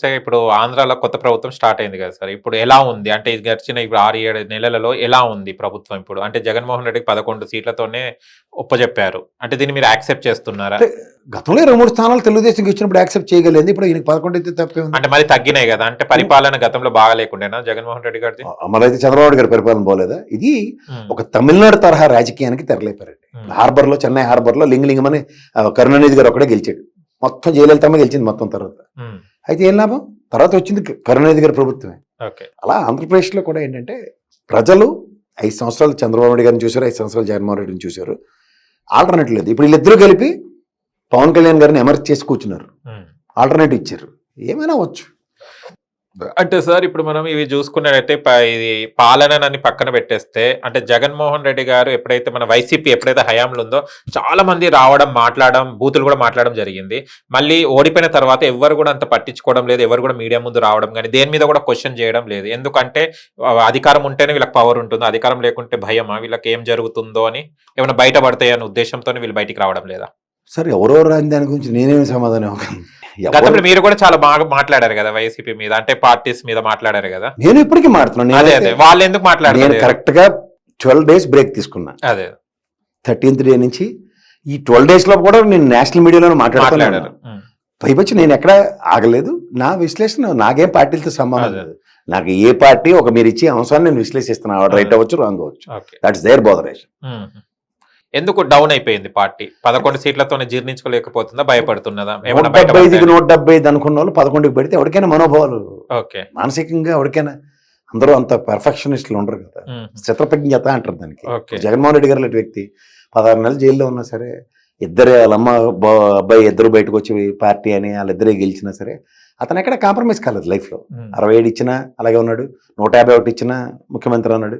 చూస్తే ఇప్పుడు ఆంధ్రాలో కొత్త ప్రభుత్వం స్టార్ట్ అయింది కదా సార్. ఇప్పుడు ఎలా ఉంది? అంటే ఇది గడిచిన ఇప్పుడు 6, 7 నెలలలో ఎలా ఉంది ప్రభుత్వం ఇప్పుడు? అంటే జగన్మోహన్ రెడ్డికి 11 సీట్లతోనే ఒప్పజెప్పారు. అంటే దీన్ని మీరు యాక్సెప్ట్ చేస్తున్నారా? అంటే గతంలో 23 స్థానాలు తెలుగుదేశంకి ఇచ్చినప్పుడు యాక్సెప్ట్ చేయగలేదు. ఇప్పుడు ఈయనకి 11 అయితే తప్పే ఉంది. అంటే మరి తగ్గినాయి కదా. అంటే పరిపాలన గతంలో బాగా లేకుండేనా జగన్మోహన్ రెడ్డి గారిది? మరైతే చంద్రబాబు గారి పరిపాలన పోలేదా? ఇది ఒక తమిళనాడు తరహా రాజకీయానికి తెరలేపారండి. హార్బర్లో, చెన్నై హార్బర్లో లింగలింగం అని కరుణానిధి గారు ఒకటే గెలిచాడు. మొత్తం జయలలితమ్మ గెలిచింది మొత్తం తర్వాత. అయితే ఏం లాభం? తర్వాత వచ్చింది కరుణానిధి గారి ప్రభుత్వమే. అలా ఆంధ్రప్రదేశ్లో కూడా ఏంటంటే ప్రజలు 5 సంవత్సరాలు చంద్రబాబు నాయుడు గారిని చూశారు, 5 సంవత్సరాలు జగన్మోహన్ రెడ్డిని చూశారు. ఆల్టర్నేటివ్ లేదు. ఇప్పుడు వీళ్ళిద్దరూ కలిపి పవన్ కళ్యాణ్ గారిని ఎమర్జ్ చేసి కూర్చున్నారు. ఆల్టర్నేటివ్ ఇచ్చారు. ఏమైనా అవ్వచ్చు. అంటే సార్ ఇప్పుడు మనం ఇవి చూసుకున్నట్టయితే ఇది పాలనని పక్కన పెట్టేస్తే, అంటే జగన్మోహన్ రెడ్డి గారు ఎప్పుడైతే మన వైసీపీ ఎప్పుడైతే హయాంలో ఉందో చాలా మంది రావడం, మాట్లాడడం, బూతులు కూడా మాట్లాడడం జరిగింది. మళ్ళీ ఓడిపోయిన తర్వాత ఎవరు కూడా అంత పట్టించుకోవడం లేదు. ఎవరు కూడా మీడియా ముందు రావడం కానీ దేని మీద కూడా క్వశ్చన్ చేయడం లేదు. ఎందుకంటే అధికారం ఉంటేనే వీళ్ళకి పవర్ ఉంటుంది, అధికారం లేకుంటే భయమా, వీళ్ళకి ఏం జరుగుతుందో అని ఏమైనా బయటపడతాయి అనే ఉద్దేశంతో వీళ్ళు బయటికి రావడం లేదా? సరే, ఎవరెవరు రాని దాని గురించి నేనేమి సమాధానం? గతంలో మీరు కూడా చాలా బాగా మాట్లాడారు కదా వైసీపీ మీద, అంటే పార్టీస్ మీద మాట్లాడారు కదా. నేను ఇప్పటికీ మాట్లాడుతున్నాను. అదే వాళ్ళు ఎందుకు మాట్లాడారు? నేను కరెక్ట్ గా 12 days బ్రేక్ తీసుకున్నా. అదే 13th day నుంచి ఈ 12 days లో కూడా నేను నేషనల్ మీడియాలో మాట్లాడాను. పైపచ్చి నేను ఎక్కడ ఆగలేదు. నా విశ్లేషణ నాకేం పార్టీలతో సంబంధం లేదు. నాకు ఏ పార్టీ ఒక మీరు ఇచ్చే అంశాన్ని నేను విశ్లేషిస్తున్నా. రైట్ అవ్వచ్చు, రాంగ్ అవ్వచ్చు. That's their botheration. ఎందుకు డౌన్ అయిపోయింది పార్టీ? 11 సీట్లతోనే జీర్ణించుకోలేకపోతుందా, భయపడుతున్నదా? 175 అనుకున్న వాళ్ళు 11కి పెడితే ఎవరికైనా మనోభావాలు మానసికంగా ఎవరికైనా, అందరూ అంత పర్ఫెక్షనిస్టులు ఉండరు కదా. చిత్రప్రజ్ఞత అంటారు దానికి. జగన్మోహన్ రెడ్డి గారు లాంటి వ్యక్తి 16 నెలలు జైల్లో ఉన్నా సరే, ఇద్దరే వాళ్ళమ్మ అబ్బాయి ఇద్దరు బయటకు వచ్చి పార్టీ అని వాళ్ళిద్దరే గెలిచినా సరే అతను ఎక్కడ కాంప్రమైజ్ కాలేదు లైఫ్లో. 67 ఇచ్చినా అలాగే ఉన్నాడు, 151 ఇచ్చినా ముఖ్యమంత్రి అన్నాడు.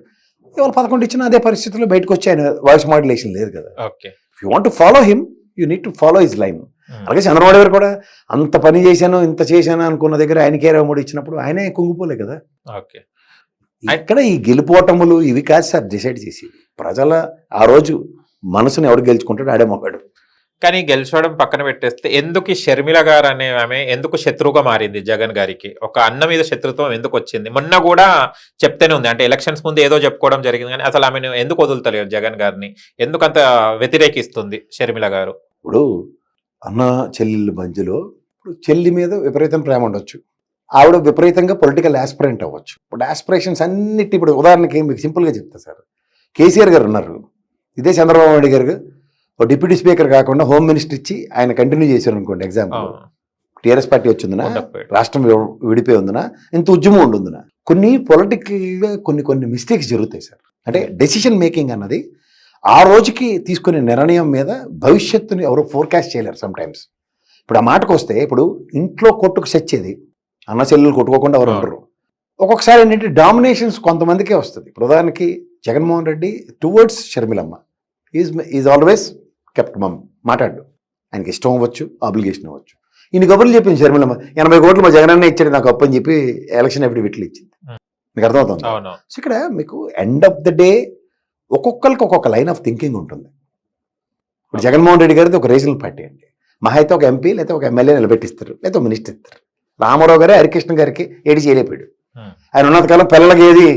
ఇవాళ 11 ఇచ్చినా అదే పరిస్థితుల్లో బయటకు వచ్చి ఆయన వాయిస్ మాడ్యులేషన్ లేదు కదా. If you want to follow him, you need to follow his line. అలాగే చంద్రబాబు గారు కూడా అంత పని చేశాను, ఇంత చేశాను అనుకున్న దగ్గర ఆయనకే 23 ఇచ్చినప్పుడు ఆయనే కుంగిపోలే కదా. ఇక్కడ ఈ గెలుపోటములు ఇవి కాదు సార్ డిసైడ్ చేసి, ప్రజల ఆ రోజు మనసుని ఎవడు గెలుచుకుంటాడు ఆడే మొగాడు. కానీ గెలిచడం పక్కన పెట్టేస్తే ఎందుకు ఈ షర్మిల గారు అనే ఆమె ఎందుకు శత్రువుగా మారింది జగన్ గారికి? ఒక అన్న మీద శత్రుత్వం ఎందుకు వచ్చింది? మొన్న కూడా చెప్తేనే ఉంది, అంటే ఎలక్షన్స్ ముందు ఏదో చెప్పుకోవడం జరిగింది, కానీ అసలు ఆమెను ఎందుకు వదులుతలేరు జగన్ గారిని? ఎందుకు అంత వ్యతిరేకిస్తుంది షర్మిల గారు? ఇప్పుడు అన్న చెల్లెళ్ళ మధ్యలో ఇప్పుడు చెల్లి మీద విపరీతం ప్రేమ ఉండొచ్చు, ఆవిడ విపరీతంగా పొలిటికల్ ఆస్పిరెంట్ అవ్వచ్చు. ఇప్పుడు ఆస్పిరేషన్స్ అన్నిటి, ఇప్పుడు ఉదాహరణకి మీకు సింపుల్గా చెప్తా సార్. కేసీఆర్ గారు ఉన్నారు, ఇదే చంద్రబాబు నాయుడు గారు ఒక డిప్యూటీ స్పీకర్ కాకుండా హోమ్ మినిస్టర్ ఇచ్చి ఆయన కంటిన్యూ చేశారు అనుకోండి. ఎగ్జాంపుల్, టీఆర్ఎస్ పార్టీ వచ్చిందినా, రాష్ట్రం విడిపోయి ఉందినా, ఇంత ఉద్యమం ఉండుందినా, కొన్ని పొలిటికల్గా కొన్ని మిస్టేక్స్ జరుగుతాయి సార్. అంటే డెసిషన్ మేకింగ్ అన్నది ఆ రోజుకి తీసుకునే నిర్ణయం మీద భవిష్యత్తుని ఎవరు ఫోర్కాస్ట్ చేయలేరు సమ్ టైమ్స్. ఇప్పుడు ఆ మాటకు వస్తే, ఇప్పుడు ఇంట్లో కొట్టుకు చచ్చేది అన్న చెల్లెలు కొట్టుకోకుండా ఎవరు ఉండరు. ఒక్కొక్కసారి ఏంటంటే డామినేషన్స్ కొంతమందికే వస్తుంది. ఇప్పుడు ఉదాహరణకి Jaganmohan Reddy towards Sharmilamma is always kept మమ్, మాట్లాడు. ఆయనకి ఇష్టం అవ్వచ్చు, ఆబ్లిగేషన్ అవ్వచ్చు. ఈయన కబుర్లు చెప్పింది షర్మిలమ్మ, 80 కోట్లు మా జగనన్న ఇచ్చాడు నాకు అప్పు అని చెప్పి ఎలక్షన్ అఫిడవిట్లు ఇచ్చింది. మీకు అర్థమవుతుంది. సో ఇక్కడ మీకు ఎండ్ ఆఫ్ ద డే ఒక్కొక్కరికి ఒక్కొక్క లైన్ ఆఫ్ థింకింగ్ ఉంటుంది. ఇప్పుడు జగన్మోహన్ రెడ్డి గారిది ఒక రీజనల్ పార్టీ అండి, మహా అయితే ఒక ఎంపీ లేదా ఒక ఎమ్మెల్యే నిలబెట్టిస్తారు, లేదా ఒక మినిస్టర్ ఇస్తారు. రామారావు గారే హరికృష్ణ గారికి ఏడి చేయలేపాడు. ఆయన ఉన్నంత కాలం పిల్లలకి ఏది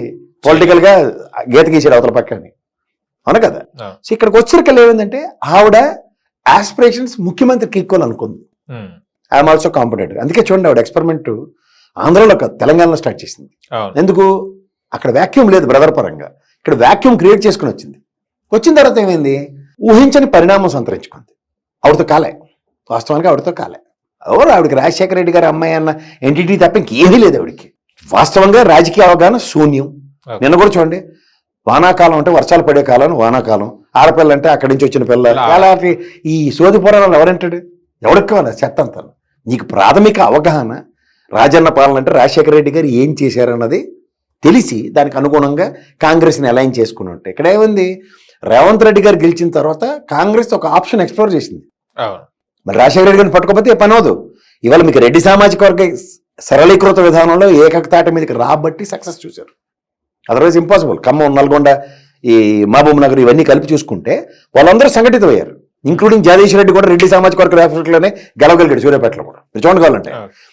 పొలిటికల్గా గీత గీసాడు అవతల పక్కని, అవును కదా. సో ఇక్కడికి వచ్చేసరికి ఏమైందంటే ఆవిడ ఆస్పిరేషన్స్ ముఖ్యమంత్రికి ఈక్వల్ అనుకుంది. I'm also competitive. అందుకే చూడండి, ఆవిడ ఎక్స్పెరిమెంట్ ఆంధ్రలో కాదు తెలంగాణలో స్టార్ట్ చేసింది. ఎందుకు? అక్కడ వ్యాక్యూమ్ లేదు బ్రదర్ పరంగా, ఇక్కడ వ్యాక్యూమ్ క్రియేట్ చేసుకుని వచ్చింది. వచ్చిన తర్వాత ఏమైంది? ఊహించని పరిణామం సంతరించుకుంది. ఆవిడతో కాలే, వాస్తవానికి ఆవిడతో కాలే. ఎవరు ఆవిడకి రాజశేఖర రెడ్డి గారు అమ్మాయి అన్న ఎంటిటీ తప్ప ఇంకేమీ లేదు ఆవిడకి. వాస్తవంగా రాజకీయ అవగాహన శూన్యం. నిన్న కూడా చూడండి, వానాకాలం అంటే వర్షాలు పడే కాలం, వానాకాలం ఆడపిల్ల అంటే అక్కడి నుంచి వచ్చిన పిల్ల. అలాంటి ఈ సోది పురాణాలు ఎవరంటాడు? ఎవడెక్కవనా చెత్త అంతా. నీకు ప్రాథమిక అవగాహన రాజన్న పాలన అంటే రాజశేఖర రెడ్డి గారు ఏం చేశారన్నది తెలిసి దానికి అనుగుణంగా కాంగ్రెస్ని అలైన్ చేసుకుని ఉంటే, ఇక్కడ ఏముంది? రేవంత్ రెడ్డి గారు గెలిచిన తర్వాత కాంగ్రెస్ ఒక ఆప్షన్ ఎక్స్ప్లోర్ చేసింది. మరి రాజశేఖర రెడ్డి గారిని పట్టుకోకపోతే పని అవదు. ఇవాళ మీకు రెడ్డి సామాజిక వర్గ సరళీకృత విధానంలో ఏకతాటి మీదకి రాబట్టి సక్సెస్ చూశారు. Otherwise impossible. ఖమ్మం, నల్గొండ, ఈ మహబూబ్ నగర్ ఇవన్నీ కలిపి చూసుకుంటే వాళ్ళందరూ సంఘటితమయ్యారు. ఇంక్లూడింగ్ జగదీష్ రెడ్డి కూడా రెడ్డి సామాజిక వర్గ రాష్ట్రంలోనే గెలవగలిగాడు సూర్యాపేటలో కూడా మీరు చూడండి కావాలంటే.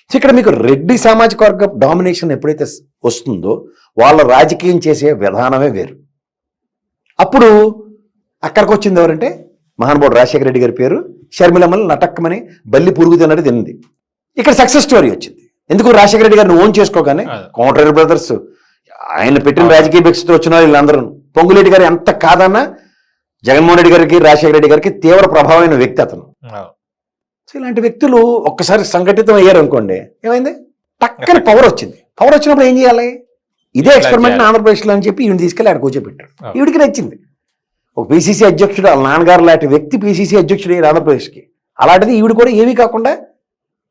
సో ఇక్కడ మీకు రెడ్డి సామాజిక వర్గ డామినేషన్ ఎప్పుడైతే వస్తుందో వాళ్ళ రాజకీయం చేసే విధానమే వేరు. అప్పుడు అక్కడికి వచ్చింది ఎవరంటే మహానుభావుడు రాజశేఖర రెడ్డి గారి పేరు, షర్మిలమ్మని నటక్కమని బల్లి పురుగు తిన్నట్టు తిన్నది. ఇక్కడ సక్సెస్ స్టోరీ వచ్చింది. ఎందుకు రాజశేఖర రెడ్డి గారిని ఓన్ చేసుకోగానే కోమటిరెడ్డి బ్రదర్స్ ఆయన పెట్టిన రాజకీయ భిక్షతో వచ్చిన వీళ్ళందరూ, పొంగులేటి గారు ఎంత కాదన్నా జగన్మోహన్ రెడ్డి గారికి రాజశేఖర రెడ్డి గారికి తీవ్ర ప్రభావమైన వ్యక్తి అతను. సో ఇలాంటి వ్యక్తులు ఒక్కసారి సంఘటితం అయ్యారు అనుకోండి, ఏమైంది టక్కని పవర్ వచ్చింది. పవర్ వచ్చినప్పుడు ఏం చేయాలి? ఇదే ఎక్స్పెరిమెంట్ ఆంధ్రప్రదేశ్లో అని చెప్పి ఈయన తీసుకెళ్ళి ఆడ కూర్చోబెట్టారు. ఈవిడికి నచ్చింది. ఒక పిసిసి అధ్యక్షుడు వాళ్ళ నాన్నగారు లాంటి వ్యక్తి పిసిసి అధ్యక్షుడు ఆంధ్రప్రదేశ్కి. అలాంటిది ఈవిడ కూడా ఏమీ కాకుండా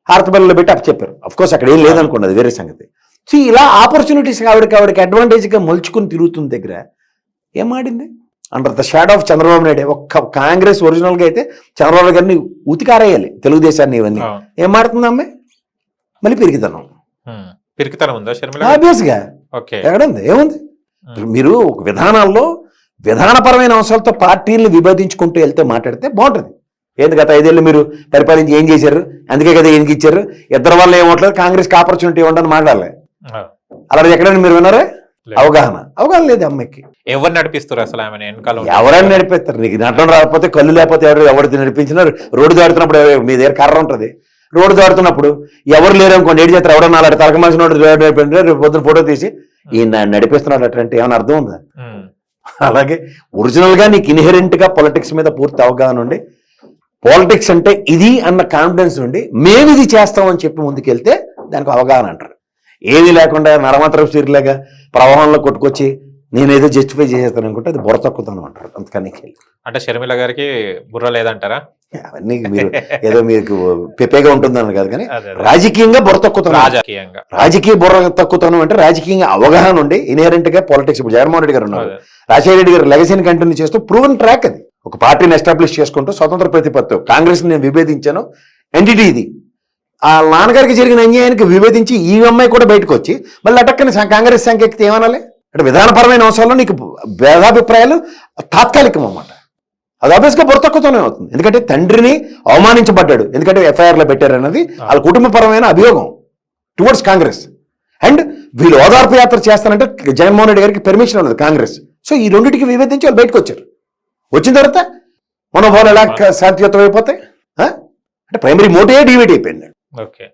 హారతబెల్లలో పెట్టి అప్పు చెప్పారు. అఫ్కోర్స్ అక్కడ ఏం లేదనుకోండి, అది వేరే సంగతి. సో ఇలా ఆపర్చునిటీస్ ఆవిడకి అడ్వాంటేజ్గా మలుచుకుని తిరుగుతున్న దగ్గర ఏం ఆడింది? Under the shadow of Chandrababu Naidu. ఒక్క కాంగ్రెస్ ఒరిజినల్గా అయితే చంద్రబాబు గారిని ఉతికారేయాలి, తెలుగుదేశాన్ని. ఇవన్నీ ఏం మారుతుంది అమ్మాయి? మళ్ళీ పెరిగితనం ఉందా ఆబ్వియస్గా ఎక్కడుంది? ఏముంది? మీరు ఒక విధానాల్లో విధానపరమైన అంశాలతో పార్టీలను విభేదించుకుంటూ వెళ్తే మాట్లాడితే బాగుంటుంది. ఏంది గత 5 ఏళ్ళు మీరు పరిపాలించి ఏం చేశారు, అందుకే కదా ఎందుకు ఇచ్చారు, ఇద్దరు వల్ల ఏమవట్లేదు, కాంగ్రెస్కి ఆపర్చునిటీ ఇవ్వండి అని మాట్లాడాలి. అలాంటి ఎక్కడైనా మీరు విన్నారా? అవగాహన లేదు అమ్మాయికి. ఎవరు నడిపిస్తారు అసలు? ఆమె ఎవరైనా నడిపిస్తారు. నీకు నడడం రాకపోతే, కళ్ళు లేకపోతే ఎవరు నడిపించినారు? రోడ్డు దాడుతున్నప్పుడు మీ దగ్గర కర్ర ఉంటుంది, రోడ్డు దాడుతున్నప్పుడు ఎవరు లేరు అనుకోండి, ఏడు చేస్తారు, ఎవడన్నా అలాంటి తలక మనిషి రేపు పొద్దున ఫోటో తీసి ఈయన నడిపిస్తున్నాడు అంటే ఏమైనా అర్థం ఉందా? అలాగే ఒరిజినల్ గా నీకు ఇన్హెరెంట్ గా పొలిటిక్స్ మీద పూర్తి అవగాహన ఉండి, పాలిటిక్స్ అంటే ఇది అన్న కాన్ఫిడెన్స్ ఉండి మేము ఇది చేస్తామని చెప్పి ముందుకెళ్తే దానికి అవగాహన అంటారు. ఏమీ లేకుండా నరమాత్రం సీరియల్గా ప్రవాహంలో కొట్టుకొచ్చి నేనేదో జస్టిఫై చేసేస్తాను అనుకుంటే అది బుర్ర తక్కుతాను అంటారు. అందుకని అంటే షర్మిల గారికి బుర్ర లేదంటారా? అవన్నీ మీరు ఏదో మీకు పెప్పేగా ఉంటుందని కాదు, కానీ రాజకీయంగా బుర్ర తక్కుతాను. రాజకీయ బుర్ర తక్కుతాను అంటే రాజకీయంగా అవగాహన ఉండి ఇన్హెరెంట్ గా పాలిటిక్స్. ఇప్పుడు జగన్మోహన్ రెడ్డి గారు ఉన్నారు, రాజశేఖర రెడ్డి గారు లెగసీని కంటిన్యూ చేస్తూ ప్రూవెన్ ట్రాక్ అది. ఒక పార్టీని ఎస్టాబ్లిష్ చేసుకుంటూ స్వతంత్ర ప్రతిపత్తి, కాంగ్రెస్ నేను విభేదించాను ఎంటిటీ ఇది. ఆ నాన్నగారికి జరిగిన అన్యాయానికి విభేదించి ఈ అమ్మాయి కూడా బయటకు వచ్చి మళ్ళీ అటక్కని కాంగ్రెస్ సంఖ్య ఎక్కితే ఏమనాలి? అంటే విధానపరమైన అంశాల్లో నీకు భేదాభిప్రాయాలు తాత్కాలికం అన్నమాట. అది ఆబ్వియస్గా బుర్రతక్కువతోనే అవుతుంది. ఎందుకంటే తండ్రిని అవమానించబడ్డాడు, ఎందుకంటే ఎఫ్ఐఆర్లో పెట్టారు అన్నది వాళ్ళ కుటుంబపరమైన అభియోగం టువర్డ్స్ కాంగ్రెస్. అండ్ వీళ్ళు ఓదార్పు యాత్ర చేస్తానంటే జగన్మోహన్ రెడ్డి గారికి పర్మిషన్ ఉన్నది కాంగ్రెస్. సో ఈ రెండింటికి విభేదించి వాళ్ళు బయటకు వచ్చారు. వచ్చిన తర్వాత మనోభావాలు ఎలా శాంతియుతం అయిపోతాయి? అంటే ప్రైమరీ మోటివే డివైడ్ అయిపోయింది. ఓకే.